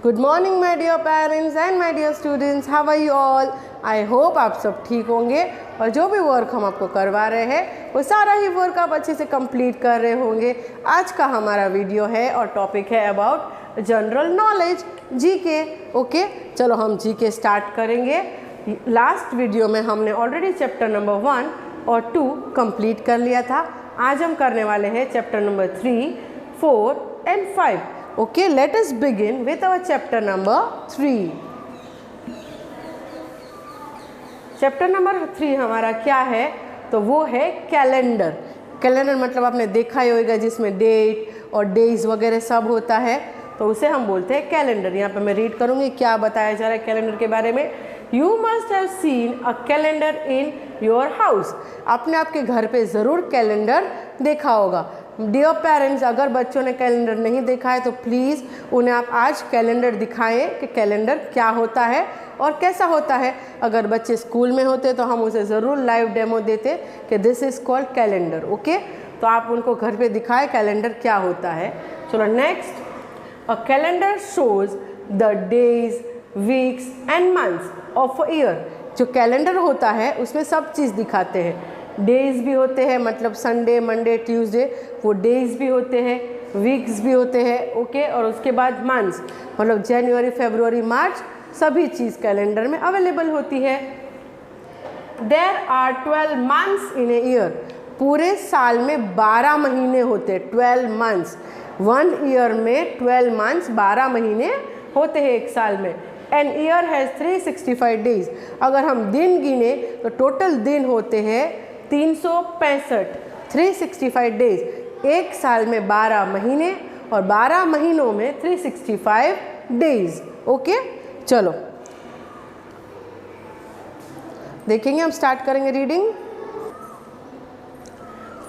Good morning my dear parents and my dear students, how are you all. I hope आप सब ठीक होंगे और जो भी वर्क हम आपको करवा रहे हैं वो सारा ही वर्क आप अच्छे से कंप्लीट कर रहे होंगे। आज का हमारा वीडियो है और टॉपिक है about general knowledge, GK. Okay, चलो हम जीके स्टार्ट करेंगे। लास्ट वीडियो में हमने ऑलरेडी चैप्टर नंबर 1 और 2 कंप्लीट कर लिया था। आज हम करने वाले हैं chapter number 3, 4 and 5। Okay, let us begin with our chapter number 3. Chapter number 3 हमारा क्या है, तो वो है कैलेंडर। कैलेंडर मतलब आपने देखा ही होगा जिसमें डेट और डेज वगैरह सब होता है, तो उसे हम बोलते हैं कैलेंडर। यहाँ पे मैं रीड करूँगी क्या बताया जा रहा है कैलेंडर के बारे में। You must have seen a calendar in your house. आपने आपके घर पे ज़रूर कैलेंडर देखा होगा। डियर पेरेंट्स, अगर बच्चों ने कैलेंडर नहीं देखा है तो प्लीज़ उन्हें आप आज कैलेंडर दिखाएं कि कैलेंडर क्या होता है और कैसा होता है। अगर बच्चे स्कूल में होते तो हम उसे ज़रूर लाइव डेमो देते कि this is called calendar. Okay, तो आप उनको घर पे दिखाएं कैलेंडर क्या होता है। चलो next, a calendar shows the days, weeks and months of a year. जो कैलेंडर होता है उसमें सब चीज़ दिखाते हैं। डेज भी होते हैं, मतलब संडे, मंडे, ट्यूसडे, वो डेज भी होते हैं, वीक्स भी होते हैं। ओके, और उसके बाद मंथ्स, मतलब जनवरी, फरवरी, मार्च, सभी चीज़ कैलेंडर में अवेलेबल होती है। There are 12 months in a year. पूरे साल में 12 महीने होते हैं, 12 मंथ्स। 1 ईयर में 12 मंथ्स, 12 महीने होते हैं एक साल में। An year has 365 days. अगर हम दिन गिने तो टोटल दिन होते हैं 365, 365 डेज। एक साल में 12 महीने और 12 महीनों में 365 डेज। ओके, चलो देखेंगे, हम स्टार्ट करेंगे reading.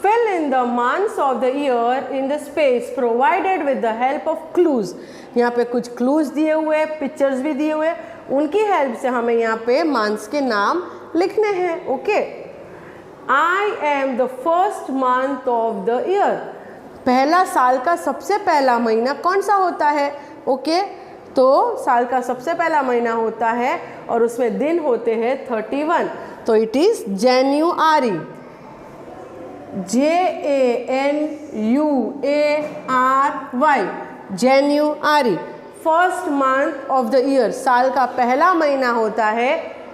Fill in the months of the year in the space provided with the help of clues. यहाँ पे कुछ clues दिए हुए हैं, पिक्चर्स भी दिए हुए हैं, उनकी हेल्प से हमें यहाँ पे मंथ्स के नाम लिखने हैं। Okay, I am the first month of the year. पहला साल का सबसे पहला महीना कौन सा होता है? ओके, तो साल का सबसे पहला महीना होता है और उसमें दिन होते हैं 31, तो it is January. JANUARY, January. First month of the year, साल का पहला महीना होता है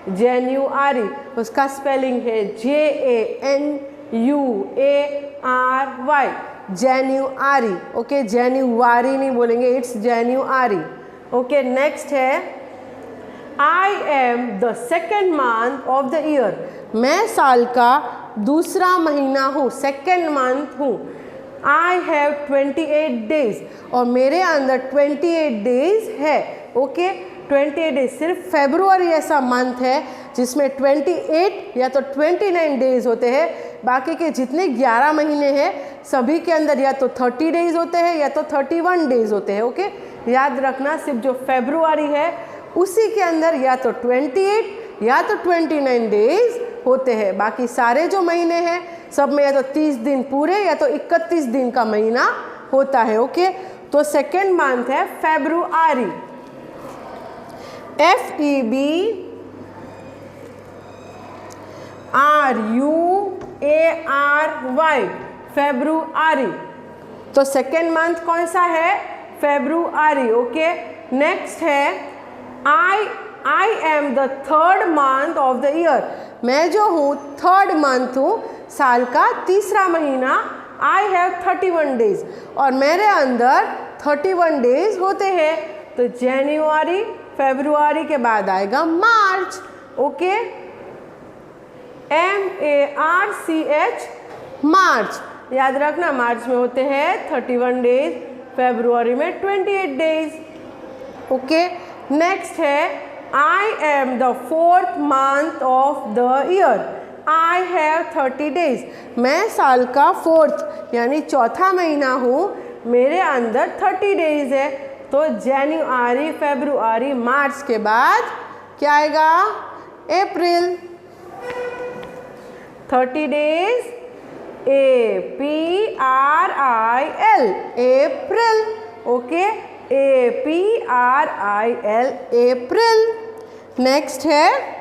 जनवरी। उसका स्पेलिंग है JANUARY, जनवरी। ओके, जनवरी नहीं बोलेंगे, इट्स जनवरी। ओके, नेक्स्ट है I am the second month of the year. मैं साल का दूसरा महीना हूँ, सेकेंड मंथ हूँ। आई हैव 28 डेज, और मेरे अंदर 28 डेज है। Okay, 28 days. सिर्फ फरवरी ऐसा मंथ है जिसमें 28 या तो 29 डेज होते हैं। बाकी के जितने 11 महीने हैं सभी के अंदर या तो 30 डेज होते हैं या तो 31 डेज होते हैं। ओके, याद रखना, सिर्फ जो फरवरी है उसी के अंदर या तो 28 या तो 29 डेज होते हैं। बाकी सारे जो महीने हैं सब में या तो 30 दिन पूरे या तो 31 दिन का महीना होता है। ओके, तो सेकेंड मंथ है फरवरी, FEBRUARY, फरवरी। तो सेकेंड मंथ कौन सा है? फरवरी। ओके, नेक्स्ट है I am the third month of the year. मैं जो हूँ थर्ड मंथ हूँ, साल का तीसरा महीना। आई हैव 31 डेज, और मेरे अंदर 31 डेज होते हैं। तो जनवरी, फरवरी के बाद आएगा मार्च। ओके, MARCH, मार्च। याद रखना, मार्च में होते हैं 31 डेज, फरवरी में 28 डेज। ओके, नेक्स्ट है I am the fourth month of the year. I have 30 days. मैं साल का फोर्थ यानी चौथा महीना हूँ, मेरे अंदर 30 डेज है। तो जनवरी, फरवरी, मार्च के बाद क्या आएगा? अप्रैल। 30 डेज, APRIL, अप्रैल। ओके, APRIL, अप्रैल। नेक्स्ट है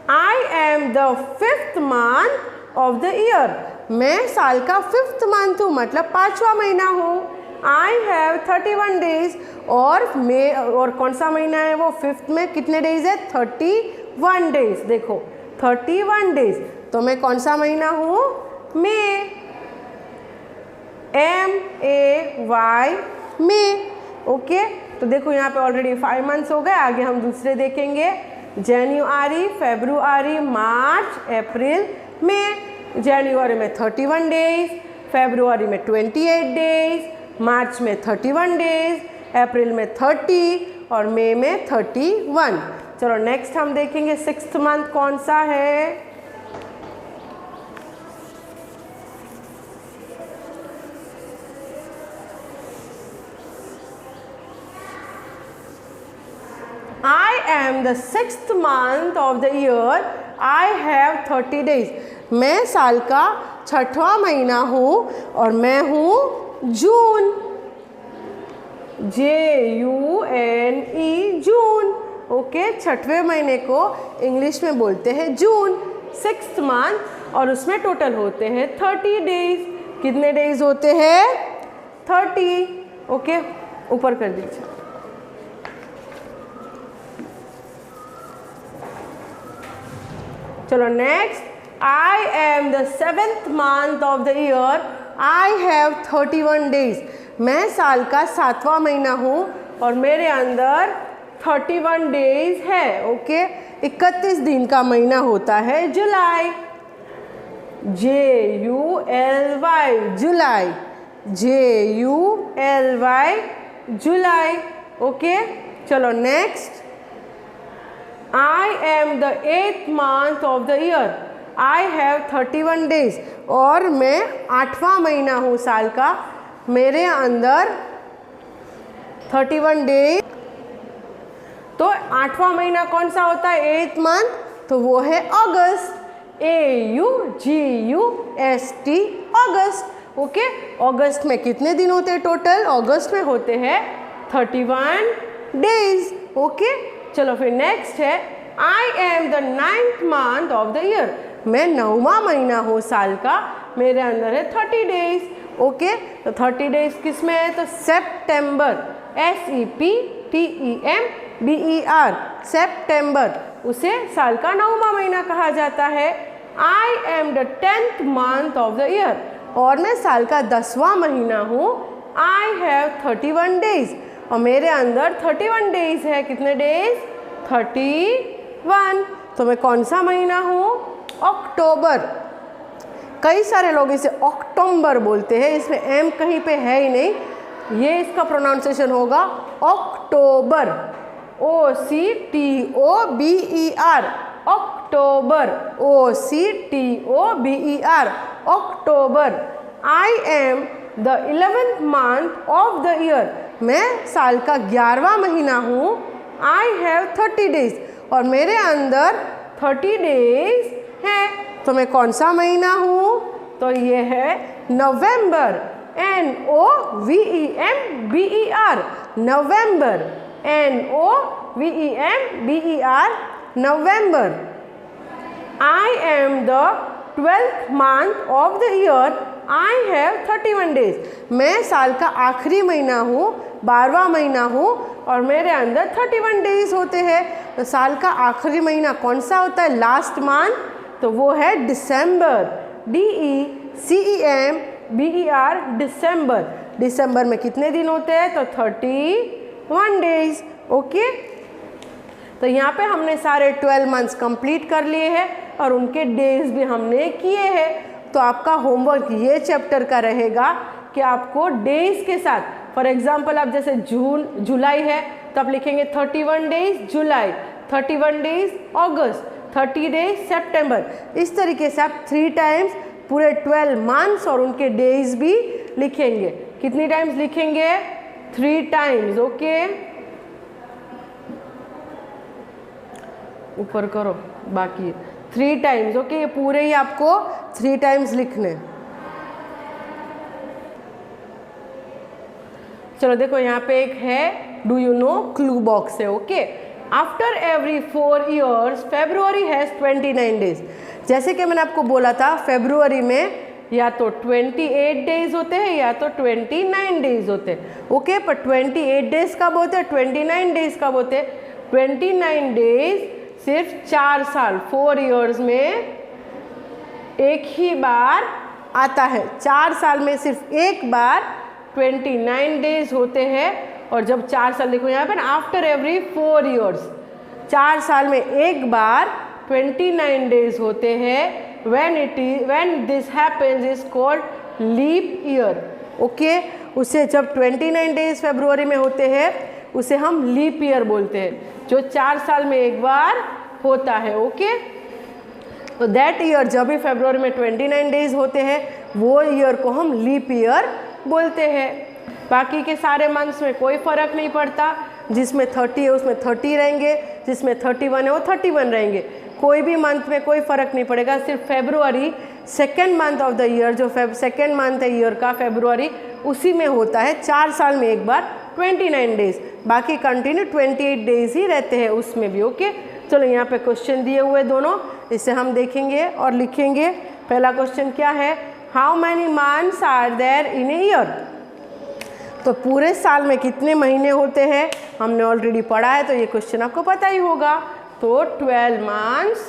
I am the 5th month of the year, मैं साल का 5th मंथ हूँ, मतलब 5वां महीना हूँ। I have 31 days, और कौन सा महीना है वो 5th में, कितने डेज है 31 डेज। देखो 31 डेज, तो मैं कौन सा महीना हूँ, मई, MAY, मई। ओके, तो देखो यहाँ पे ऑलरेडी 5 मंथ्स हो गए, आगे हम दूसरे देखेंगे। जनवरी, फरवरी, मार्च, अप्रैल, मई। जनवरी में 31 डेज, फरवरी में 28 डेज, मार्च में 31 डेज, अप्रैल में 30 और मई में 31। चलो नेक्स्ट हम देखेंगे 6th मंथ कौन सा है। I am the 6th month of the year, I have 30 days, मैं साल का 6वां महीना हूँ और मैं हूँ जून, JUNE, जून। ओके, 6वें महीने को इंग्लिश में बोलते हैं जून, 6th मंथ, और उसमें टोटल होते हैं 30 डेज। कितने डेज होते हैं 30। ओके, ऊपर कर दीजिए। चलो next, I am the 7th month of the year, I have 31 days, मैं साल का 7वां महीना हूँ और मेरे अंदर 31 डेज है। ओके, 31 दिन का महीना होता है जुलाई, JULY, जुलाई, JULY, जुलाई। ओके, चलो next, I am the 8th month of the year, I have 31 days, और मैं 8वां महीना हूँ साल का, मेरे अंदर 31 डेज। तो 8वां महीना कौन सा होता है 8th मंथ, तो वो है अगस्त, AUGUST, अगस्त। ओके, अगस्त में कितने दिन होते हैं टोटल, अगस्त में होते हैं 31 डेज। ओके, चलो फिर नेक्स्ट है, I am the 9th month of the year, मैं 9वां महीना हूँ साल का, मेरे अंदर है 30 डेज। ओके, तो 30 डेज किस में है, तो सितंबर, SEPTEMBER, सितंबर, उसे साल का 9वां महीना कहा जाता है। I am the 10th month of the year, और मैं साल का 10वां महीना हूँ। I have 31 days, और मेरे अंदर 31 डेज है। कितने डेज, 31। तो मैं कौन सा महीना हूँ, अक्टूबर। कई सारे लोग इसे अक्टूबर बोलते हैं, इसमें एम कहीं पे है ही नहीं, ये इसका प्रोनाउंसिएशन होगा अक्टूबर, OCTOBER, October, OCTOBER, October. I am the 11th month of the year, मैं साल का 11वां महीना हूँ। I have 30 days, और मेरे अंदर 30 डेज हैं। तो मैं कौन सा महीना हूँ, तो ये है नवंबर, NOVEMBER, November, NOVEMBER, November. I am the 12th month of the year, I have 31 days, मैं साल का आखिरी महीना हूँ, 12वां महीना हूँ, और मेरे अंदर 31 डेज होते हैं। तो साल का आखिरी महीना कौन सा होता है, लास्ट मंथ, तो वो है दिसंबर, DECEMBER, दिसंबर। दिसंबर में कितने दिन होते हैं, तो 31 डेज। ओके, तो यहाँ पे हमने सारे 12 मंथ्स कंप्लीट कर लिए हैं और उनके डेज भी हमने किए हैं। तो आपका होमवर्क ये चैप्टर का रहेगा कि आपको डेज के साथ, फॉर एग्जांपल आप जैसे जुलाई है तो आप लिखेंगे 31 डेज जुलाई, 31 डेज अगस्त, 30 डेज सितंबर। इस तरीके से आप 3 टाइम्स पूरे 12 मंथ्स और उनके डेज भी लिखेंगे। कितनी टाइम्स लिखेंगे, 3 टाइम्स। ओके, ऊपर करो, बाकी 3 टाइम्स। ओके, ये पूरे ही आपको 3 टाइम्स लिखने। चलो देखो यहाँ पे एक है, do you know clue box है। Okay, after every 4 years February has 29 days। जैसे कि मैंने आपको बोला था फेब्रुअरी में या तो 28 डेज होते हैं या तो 29 डेज होते हैं। ओके, पर 28 डेज कब होते हैं, 29 डेज कब होते हैं? 29 डेज सिर्फ 4 साल 4 years में एक ही बार आता है। 4 साल में सिर्फ एक बार 29 डेज होते हैं। और जब 4 साल, देखो यहाँ पे ना, आफ्टर एवरी 4 years 4 साल में एक बार 29 डेज होते हैं। when this happens is called leap year। Okay, उसे जब 29 डेज फेब्रुअरी में होते हैं उसे हम लीप ईयर बोलते हैं, जो 4 साल में एक बार होता है। ओके, तो दैट ईयर जब भी फेब्रुअरी में 29 डेज होते हैं वो ईयर को हम लीप ईयर बोलते हैं। बाकी के सारे मंथ्स में कोई फ़र्क नहीं पड़ता, जिसमें 30 है उसमें 30 रहेंगे, जिसमें 31 है वो 31 रहेंगे। कोई भी मंथ में कोई फ़र्क नहीं पड़ेगा। सिर्फ February second month of the year, जो सेकेंड मंथ है ईयर का फेब्रुअरी, उसी में होता है 4 साल में एक बार 29 डेज। बाकी कंटिन्यू 28 डेज ही रहते हैं उसमें भी। ओके, चलो यहाँ पे क्वेश्चन दिए हुए दोनों, इसे हम देखेंगे और लिखेंगे। पहला क्वेश्चन क्या है, how many months are there in a year. तो पूरे साल में कितने महीने होते हैं हमने ऑलरेडी पढ़ा है, तो ये क्वेश्चन आपको पता ही होगा। तो 12 months,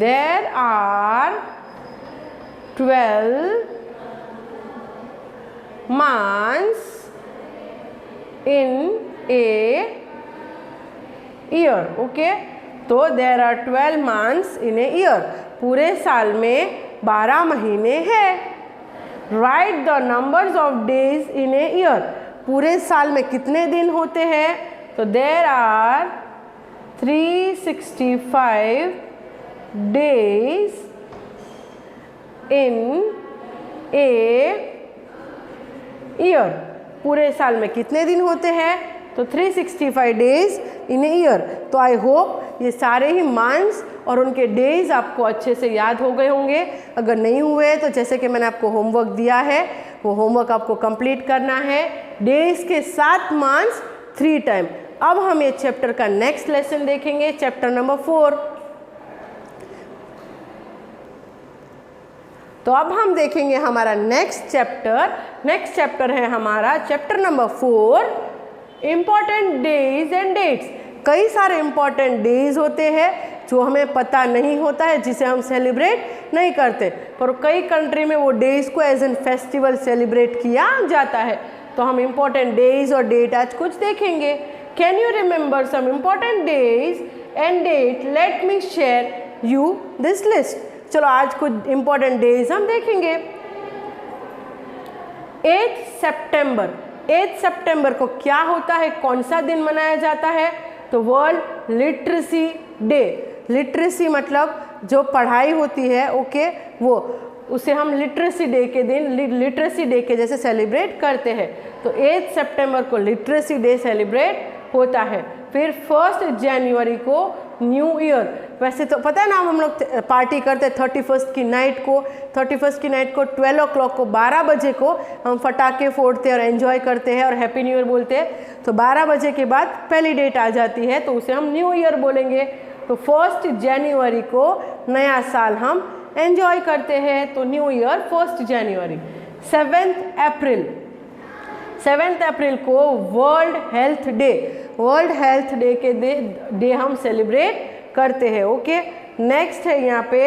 there are 12 months in a year। Okay, तो there are 12 months in a year, पूरे साल में 12 महीने हैं। Write the numbers of days in a year, पूरे साल में कितने दिन होते हैं? तो there are 365 days in a year. पूरे साल में कितने दिन होते हैं? तो 365 डेज इन ए ईयर। तो आई होप ये सारे ही मंथ्स और उनके डेज आपको अच्छे से याद हो गए होंगे। अगर नहीं हुए तो जैसे कि मैंने आपको होमवर्क दिया है, वो होमवर्क आपको कंप्लीट करना है, डेज के साथ मंथ्स 3 टाइम। अब हम ये चैप्टर का नेक्स्ट लेसन देखेंगे, चैप्टर नंबर 4। तो अब हम देखेंगे हमारा नेक्स्ट चैप्टर है हमारा chapter number 4, important days and dates. कई सारे इम्पॉर्टेंट डेज होते हैं जो हमें पता नहीं होता है, जिसे हम सेलिब्रेट नहीं करते, पर कई कंट्री में वो डेज को एज एन फेस्टिवल सेलिब्रेट किया जाता है। तो हम इम्पॉर्टेंट डेज और डेट आज कुछ देखेंगे। Can you remember some important days and date? Let me share you this list. चलो आज कुछ इम्पॉर्टेंट डेज हम देखेंगे। 8 सितंबर को क्या होता है, कौन सा दिन मनाया जाता है? तो वर्ल्ड लिटरेसी डे। लिटरेसी मतलब जो पढ़ाई होती है, ओके, वो उसे हम लिटरेसी डे के दिन लिटरेसी डे के जैसे सेलिब्रेट करते हैं। तो 8 सितंबर को लिटरेसी डे सेलिब्रेट होता है। फिर 1 जनवरी को न्यू ईयर। वैसे तो पता है ना, हम लोग पार्टी करते हैं 31 की नाइट को। 31 की नाइट को 12 o'clock को 12 बजे को हम फटाके फोड़ते हैं और एंजॉय करते हैं और हैप्पी न्यू ईयर बोलते हैं। तो 12 बजे के बाद पहली डेट आ जाती है तो उसे हम न्यू ईयर बोलेंगे। तो 1 जनवरी को नया साल हम एंजॉय करते हैं, तो न्यू ईयर 1 जनवरी। 7 अप्रैल को वर्ल्ड हेल्थ डे के डे हम सेलिब्रेट करते हैं। ओके, नेक्स्ट है यहाँ पे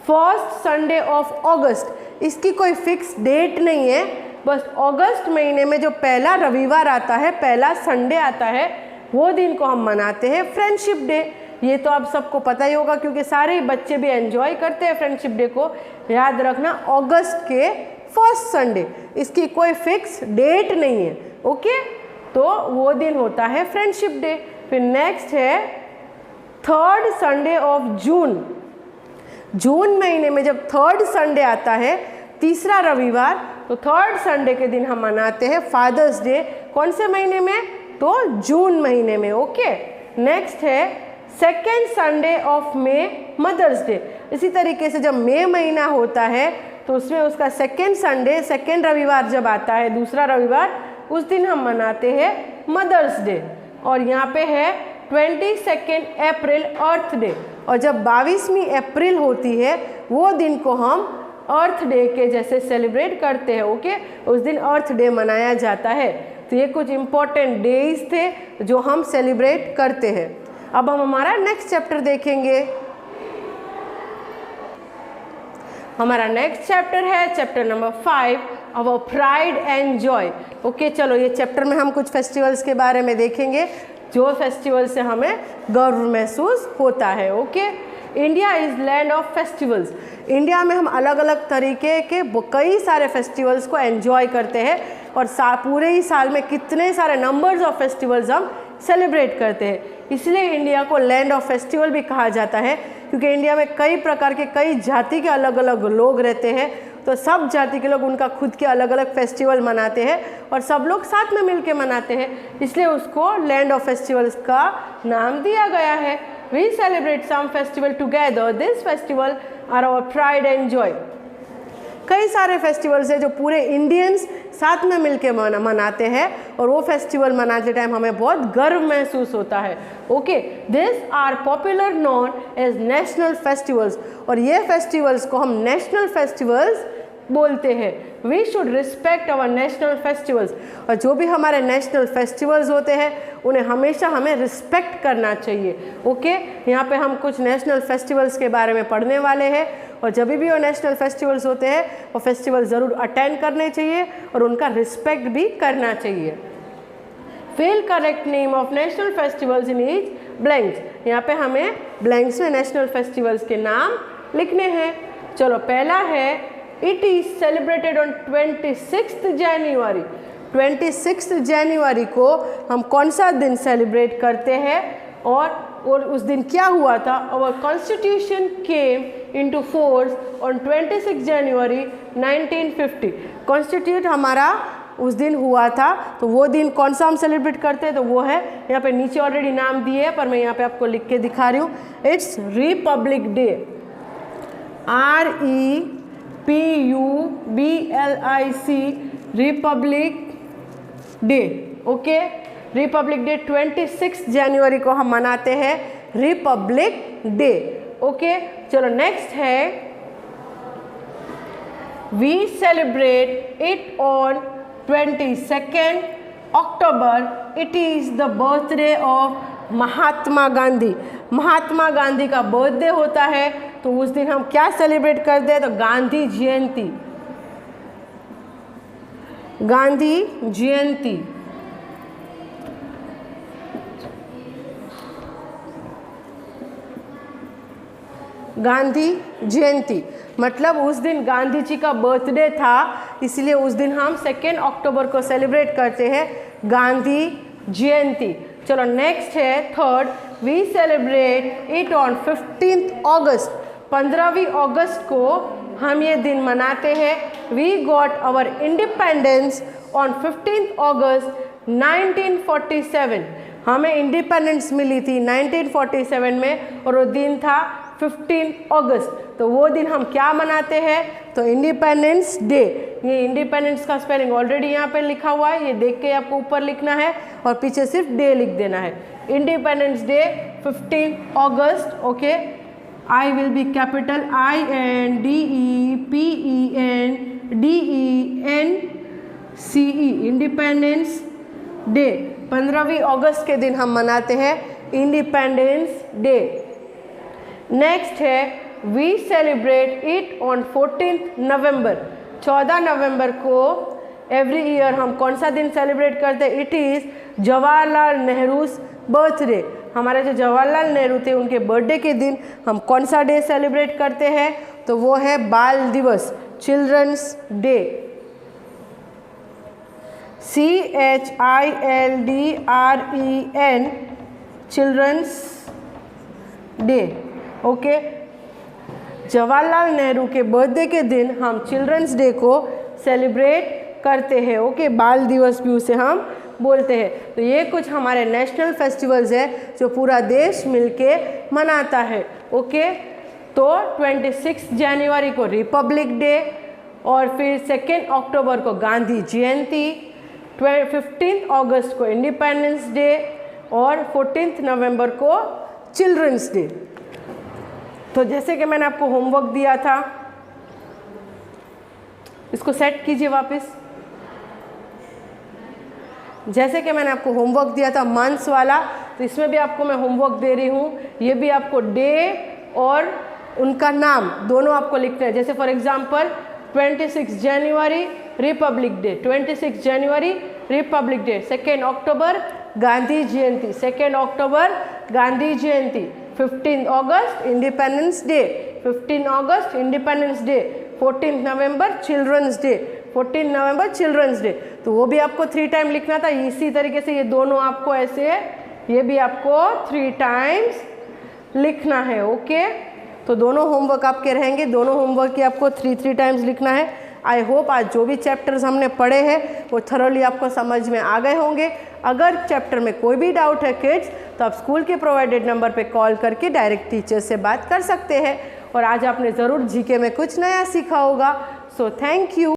1st संडे ऑफ अगस्त। इसकी कोई फिक्स डेट नहीं है, बस अगस्त महीने में जो पहला रविवार आता है, पहला संडे आता है, वो दिन को हम मनाते हैं फ्रेंडशिप डे। ये तो आप सबको पता ही होगा क्योंकि सारे बच्चे भी एंजॉय करते हैं फ्रेंडशिप डे को। याद रखना, अगस्त के 1st संडे, इसकी कोई फिक्स डेट नहीं है। ओके, तो वो दिन होता है फ्रेंडशिप डे। फिर नेक्स्ट है 3rd संडे ऑफ जून महीने में जब 3rd संडे आता है, तीसरा रविवार, तो 3rd संडे के दिन हम मनाते हैं फादर्स डे। कौन से महीने में? तो जून महीने में। ओके, नेक्स्ट है 2nd Sunday of May, Mother's Day. इसी तरीके से जब मई महीना होता है तो उसमें उसका सेकेंड संडे, सेकेंड रविवार जब आता है, दूसरा रविवार, उस दिन हम मनाते हैं मदर्स डे। और यहाँ पे है 22 अप्रैल अर्थ डे। और जब 22वीं अप्रैल होती है वो दिन को हम अर्थ डे के जैसे सेलिब्रेट करते हैं। ओके, उस दिन अर्थ डे मनाया जाता है। तो ये कुछ इम्पोर्टेंट डेज थे जो हम सेलिब्रेट करते हैं। अब हम हमारा नेक्स्ट चैप्टर देखेंगे। हमारा नेक्स्ट चैप्टर है chapter number 5, our pride and Joy. Okay, चलो ये चैप्टर में हम कुछ फेस्टिवल्स के बारे में देखेंगे जो फेस्टिवल से हमें गर्व महसूस होता है। Okay, India is land of festivals. India में हम अलग अलग तरीके के कई सारे फेस्टिवल्स को एंजॉय करते हैं और पूरे ही साल में कितने सारे नंबर्स ऑफ फेस्टिवल्स हम सेलिब्रेट करते हैं। इसलिए इंडिया को लैंड ऑफ फेस्टिवल भी कहा जाता है, क्योंकि इंडिया में कई प्रकार के, कई जाति के अलग अलग लोग रहते हैं। तो सब जाति के लोग उनका खुद के अलग अलग फेस्टिवल मनाते हैं और सब लोग साथ में मिलके मनाते हैं, इसलिए उसको लैंड ऑफ फेस्टिवल्स का नाम दिया गया है। We celebrate some festival together. This festival are our pride and joy. कई सारे फेस्टिवल्स है जो पूरे इंडियंस साथ में मिलके मनाते हैं और वो फेस्टिवल मनाते टाइम हमें बहुत गर्व महसूस होता है। Okay, this are popular known as national festivals. और ये फेस्टिवल्स को हम नेशनल फेस्टिवल्स बोलते हैं। We should respect our national festivals. और जो भी हमारे नेशनल फेस्टिवल्स होते हैं उन्हें हमेशा हमें रिस्पेक्ट करना चाहिए। ओके, यहाँ पे हम कुछ नेशनल फेस्टिवल्स के बारे में पढ़ने वाले हैं और जब भी वो नेशनल फेस्टिवल्स होते हैं वो फेस्टिवल ज़रूर अटेंड करने चाहिए और उनका रिस्पेक्ट भी करना चाहिए। Fill correct name of national festivals in each blanks. यहाँ पे हमें ब्लैंक्स में नेशनल फेस्टिवल्स के नाम लिखने हैं। चलो, पहला है इट इज़ सेलिब्रेटेड ऑन 26 जनवरी। 26 जनवरी को हम कौन सा दिन सेलिब्रेट करते हैं और उस दिन क्या हुआ था? Our constitution came into force on 26 January 1950। Constitute हमारा उस दिन हुआ था, तो वो दिन कौन सा हम सेलिब्रेट करते हैं? तो वो है, यहाँ पे नीचे ऑलरेडी नाम दिए है पर मैं यहाँ पे आपको लिख के दिखा रही हूँ। It's republic day, REPUBLIC, republic day. Okay, republic day 26 जनवरी को हम मनाते हैं रिपब्लिक डे। ओके, चलो नेक्स्ट है we celebrate it on 22 October. It is the birthday of Mahatma Gandhi. Mahatma Gandhi का बर्थडे होता है, तो उस दिन हम क्या सेलिब्रेट करते हैं? तो गांधी जयंती। गांधी जयंती, गांधी जयंती मतलब उस दिन गांधी जी का बर्थडे था, इसलिए उस दिन हम 2 अक्टूबर को सेलिब्रेट करते हैं गांधी जयंती। चलो नेक्स्ट है third, we celebrate it on 15 August. 15वीं अगस्त को हम ये दिन मनाते हैं। We got our independence on 15 August 1947। हमें इंडिपेंडेंस मिली थी 1947 में और वो दिन था 15 अगस्त। तो वो दिन हम क्या मनाते हैं? तो इंडिपेंडेंस डे। ये इंडिपेंडेंस का स्पेलिंग ऑलरेडी यहाँ पे लिखा हुआ है, ये देख के आपको ऊपर लिखना है और पीछे सिर्फ डे लिख देना है। Independence day 15 August. Okay, I will be capital INDEPENDENCE, independence day. 15वीं अगस्त के दिन हम मनाते हैं इंडिपेंडेंस डे। नेक्स्ट है we celebrate it on 14 November. 14 नवंबर को एवरी ईयर हम कौन सा दिन सेलिब्रेट करते हैं? It is Jawaharlal Nehru's birthday. हमारे जो जवाहरलाल नेहरू थे उनके बर्थडे के दिन हम कौन सा डे सेलिब्रेट करते हैं? तो वो है Bal Diwas, Children's Day. CHILDREN, Children's Day. Okay, Jawaharlal Nehru के बर्थडे के दिन हम चिल्ड्रंस डे को सेलिब्रेट करते हैं। ओके, बाल दिवस भी उसे हम बोलते हैं। तो ये कुछ हमारे नेशनल फेस्टिवल्स है जो पूरा देश मिलके मनाता है। ओके, तो 26 जनवरी को रिपब्लिक डे, और फिर 2 अक्टूबर को गांधी जयंती, 15 अगस्त को इंडिपेंडेंस डे और 14 नवंबर को चिल्ड्रंस डे। तो जैसे कि मैंने आपको होमवर्क दिया था, इसको सेट कीजिए वापस। जैसे कि मैंने आपको होमवर्क दिया था मंथ्स वाला, तो इसमें भी आपको मैं होमवर्क दे रही हूँ। ये भी आपको डे और उनका नाम दोनों आपको लिखना है। जैसे for example 26 January Republic day, 26 January Republic Day, 2 October Gandhi Jayanti, 2 October Gandhi Jayanti, 15 August Independence day, 15 August Independence Day, 14 November Children's Day, 14 November Children's Day. तो वो भी आपको 3 टाइम लिखना था। इसी तरीके से ये दोनों आपको ऐसे, ये भी आपको 3 टाइम्स लिखना है। ओके, तो दोनों होमवर्क आपके रहेंगे, दोनों होमवर्क की आपको 3 टाइम्स लिखना है। आई होप आज जो भी चैप्टर्स हमने पढ़े हैं वो थरोली आपको समझ में आ गए होंगे। अगर चैप्टर में कोई भी डाउट है किड्स, तो आप स्कूल के प्रोवाइडेड नंबर पे कॉल करके डायरेक्ट टीचर से बात कर सकते हैं। और आज आपने ज़रूर जीके में कुछ नया सीखा होगा। So thank you.